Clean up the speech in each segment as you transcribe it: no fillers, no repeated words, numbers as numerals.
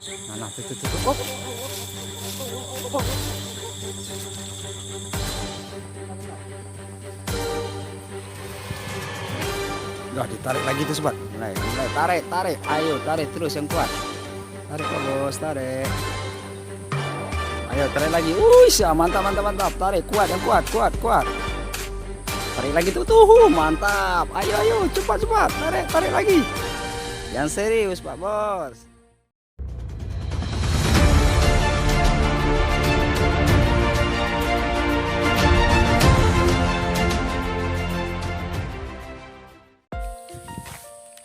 Nah, tuh. Oh, udah ditarik lagi tuh sobat. Mulai, tarik. Ayo, tarik terus yang kuat. Tarik Pak Bos, tarik. Ayo, tarik lagi. Mantap. Tarik kuat, yang kuat. Tarik lagi tuh, mantap. Ayo, cepat. Tarik lagi. Yang serius Pak Bos.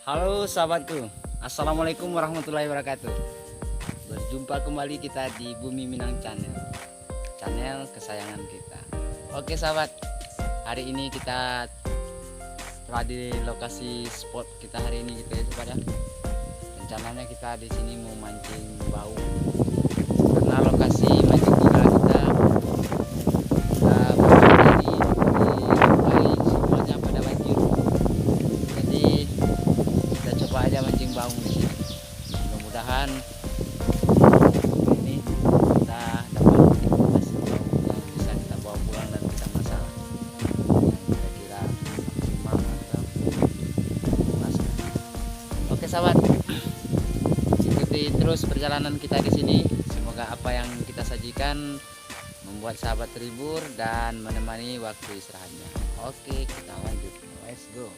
Halo sahabatku, assalamualaikum warahmatullahi wabarakatuh. Berjumpa kembali kita di Bumi Minang channel kesayangan kita. Oke sahabat, hari ini kita telah di lokasi spot kita hari ini gitu ya sobat ya. Rencananya kita di sini mau mancing bau, karena lokasi mancing kita semuanya pada banjir. Jadi kita coba aja mancing baung di sini. Mudah-mudahan ini kita dapat hasil baung yang bisa kita bawa pulang dan kita masak. Kira-kira maksimal atau masak. Oke sahabat, ikuti terus perjalanan kita di sini. Semoga apa yang kita sajikan membuat sahabat terhibur dan menemani waktu istirahatnya. Oke, kita lanjut. Let's go.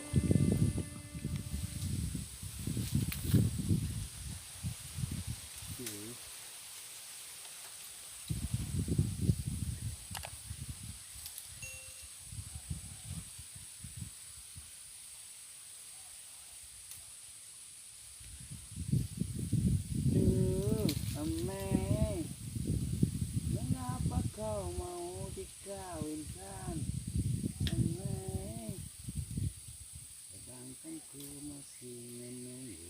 Ameng, mengapa kau mau dikawinkan? Ameng, sedangkan ku masih menunggu.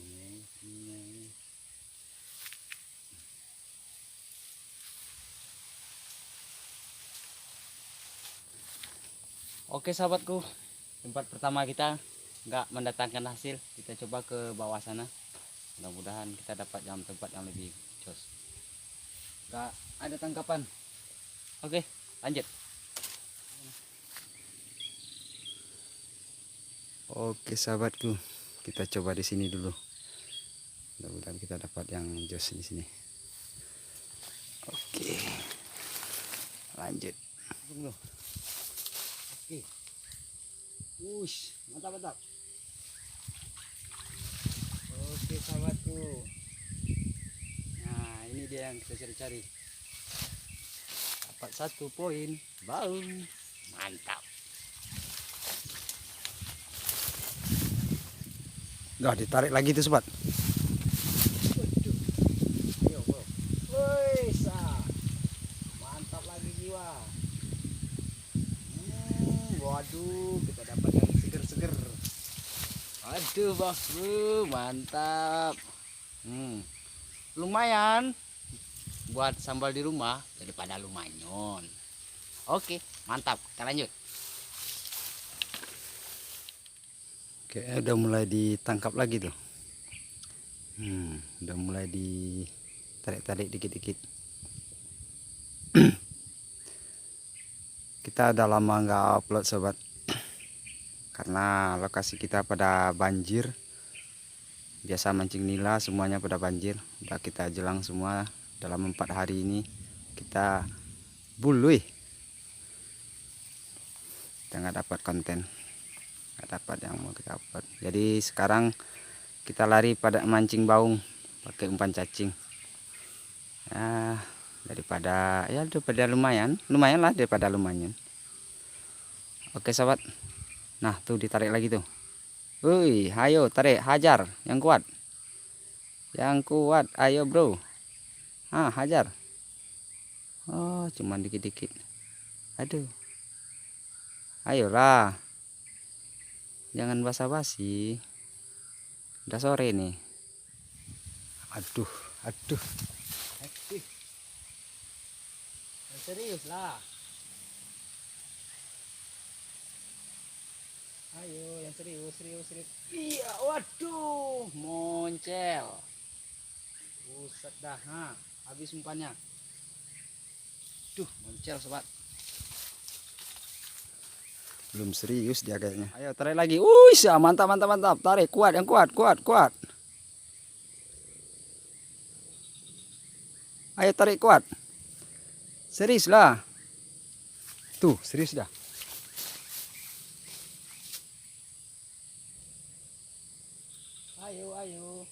Oke sahabatku, tempat pertama kita nggak mendatangkan hasil. Kita coba ke bawah sana. Mudah-mudahan kita dapat jam tempat yang lebih jos. Nggak ada tangkapan. Oke, lanjut. Oke sahabatku, kita coba di sini dulu. Mudah-mudahan kita dapat yang jos di sini. Oke, lanjut. Oke, mantap. Oke sahabatku, nah ini dia yang kita cari. Dapat 1 poin baung, mantap. Udah ditarik lagi tuh sobat. Mantap lagi jiwa. Waduh, kita dapat yang seger. Aduh bosku, mantap. Lumayan buat sambal di rumah daripada lumayan. Oke, mantap. Kita lanjut. Oke, udah mulai ditangkap lagi tuh. Udah mulai ditarik dikit-dikit. Kita udah lama nggak upload sobat, karena lokasi kita pada banjir. Biasa mancing nila semuanya pada banjir. Udah kita jelang semua. Dalam 4 hari ini kita bului, kita nggak dapat konten, nggak dapat yang mau kita upload. Jadi sekarang kita lari pada mancing baung pakai umpan cacing ya, daripada lumayan lah daripada lumayan. Oke sobat, nah tuh ditarik lagi tuh. Ayo tarik, hajar yang kuat, ayo bro. Hajar. Oh, cuman dikit-dikit. Aduh, ayolah, jangan basa-basi, udah sore nih. Aduh, serius lah. Ayo yang serius. Iya, waduh, moncel. Buset dah, nah, habis umpannya. Duh, moncel sobat. Belum serius dia kayaknya. Ayo tarik lagi. Mantap mantap mantap. Tarik kuat, yang kuat, kuat, kuat. Ayo tarik kuat. Serius lah. Tuh, serius dah. Ayo, ayo.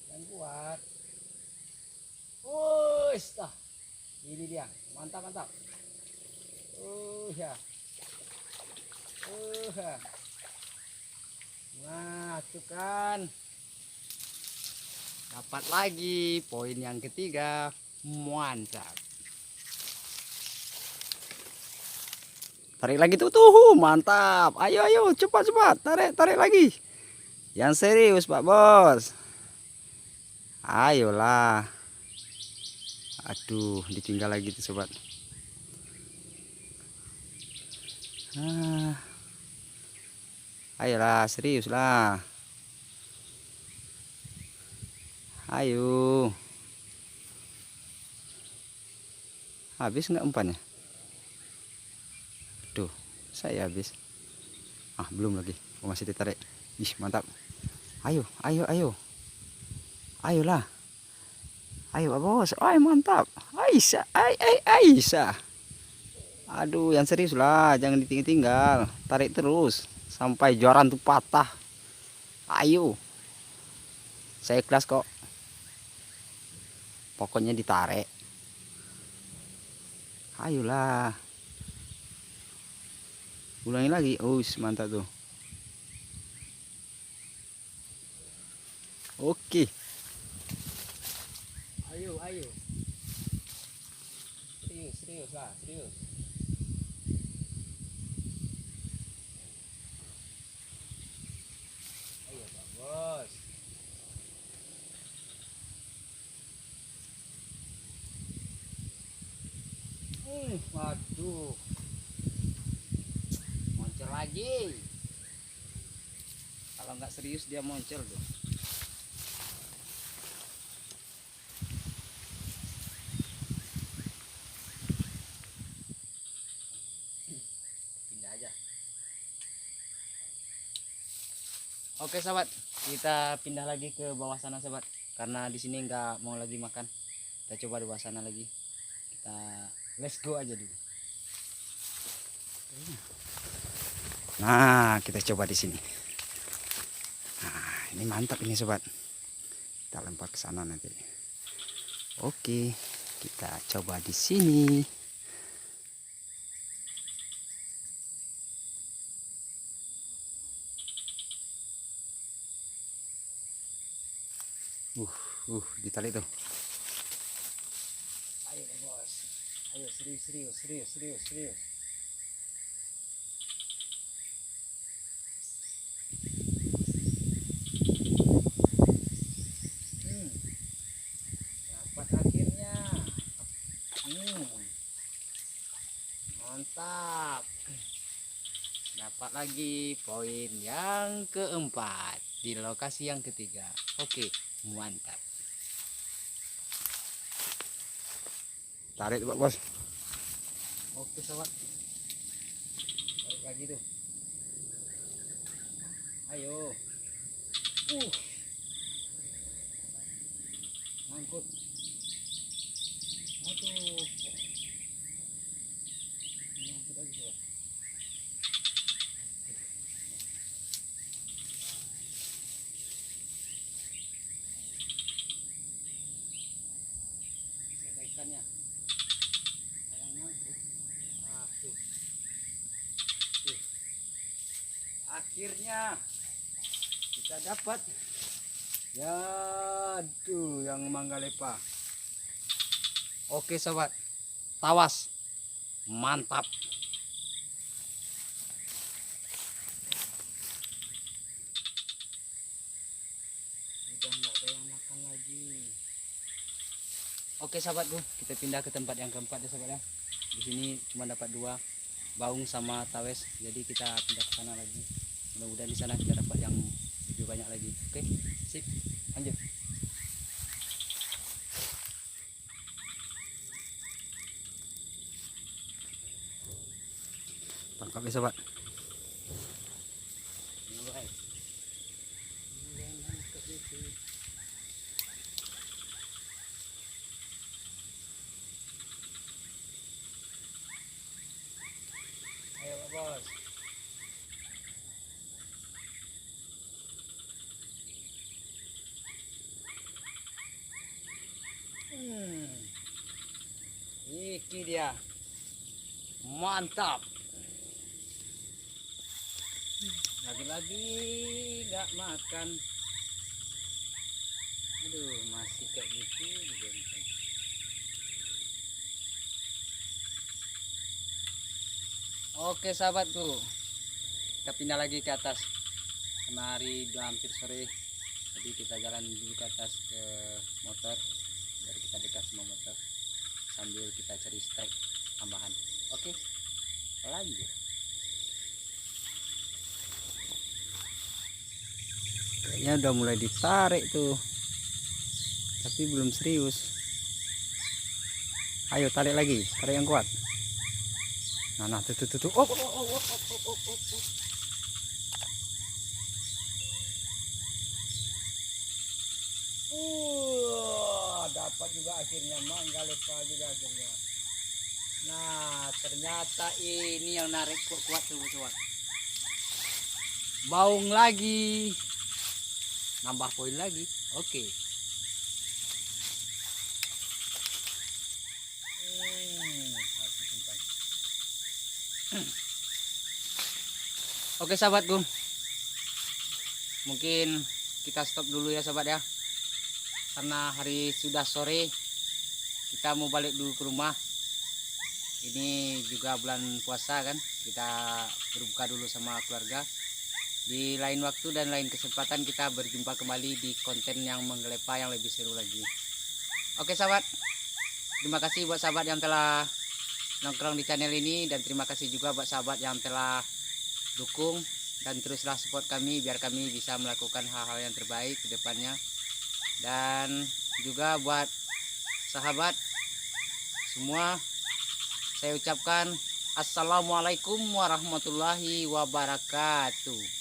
Yang kuat. Dah. Ini dia. Mantap mantap. Ya. Ya. Nah, tuh kan. Dapat lagi poin yang ketiga. Mantap. Tarik lagi tuh, mantap. Ayo, ayo, cepat, cepat. Tarik, tarik lagi. Yang serius, Pak Bos. Ayolah. Aduh, ditinggal lagi tuh, sobat. Ayolah, serius lah. Ayo. Habis nggak umpannya? Tuh, saya habis. Belum lagi. Masih ditarik. Ih, mantap. Ayo, ayo, ayo. Ayolah. Ayo, Pak Bos. Mantap. Aisyah, Aisyah. Aduh, yang serius lah, jangan ditinggal-tinggal. Tarik terus sampai joran tuh patah. Ayo. Saya ikhlas kok. Pokoknya ditarik. Ayolah. Ulangi lagi. Mantap tuh. Oke. Ayo, ayo. Serius, serius lah, serius. Ayo, Pak Bos. Waduh. Moncel lagi. Kalau nggak serius dia moncel tuh. Pindah aja. Oke sahabat, kita pindah lagi ke bawah sana sahabat. Karena di sini nggak mau lagi makan. Kita coba di bawah sana lagi. Kita let's go aja dulu. Nah, kita coba di sini. Nah, ini mantap ini sobat. Kita lempar ke sana nanti. Oke, kita coba di sini. Ditarik tuh. Ayo bos. Ayo serius serius serius serius serius. Dapat akhirnya. Mantap. Dapat lagi poin yang keempat di lokasi yang ketiga. Oke, mantap. Tarik Pak Bos. Oke sobat. Tarik lagi tuh. Ayo. Mangkut. Aduh. Mangkut lagi sobat. Ada ikannya. Sayang nyangkut. Tuh. Tuh. Akhirnya kita dapat ya tuh yang manggalepa. Oke sobat, tawas mantap. Udah nggak ada yang makan lagi. Oke sahabatku, kita pindah ke tempat yang keempat ya sahabat ya. Di sini cuma dapat 2 baung sama tawes, jadi kita pindah ke sana lagi. Mudah-mudahan di sana kita dapat yang lebih banyak lagi. Oke, sip, lanjut. Tangkap ya sobat. Ayo Pak Bos. Iki dia. Mantap. Lagi-lagi nggak makan. Aduh, masih kayak gitu juga. Oke sahabatku, kita pindah lagi ke atas karena hari udah hampir sore, jadi kita jalan dulu ke atas ke motor biar kita dekat sama motor sambil kita cari strike tambahan. Oke, lanjut. Kayaknya udah mulai ditarik tuh, tapi belum serius. Ayo tarik lagi, tarik yang kuat. Nah tuh. Oh. Dapat juga akhirnya, mangga lupa juga akhirnya. Nah, ternyata ini yang narik kuat tuh sobat. Baung lagi. Nambah poin lagi. Oke. Oke sahabatku, mungkin kita stop dulu ya sahabat ya, karena hari sudah sore, kita mau balik dulu ke rumah. Ini juga bulan puasa kan, kita berbuka dulu sama keluarga. Di lain waktu dan lain kesempatan kita berjumpa kembali di konten yang menggelepa yang lebih seru lagi. Oke sahabat, terima kasih buat sahabat yang telah nongkrong di channel ini, dan terima kasih juga buat sahabat yang telah dukung dan teruslah support kami biar kami bisa melakukan hal-hal yang terbaik ke depannya. Dan juga buat sahabat semua, saya ucapkan assalamualaikum warahmatullahi wabarakatuh.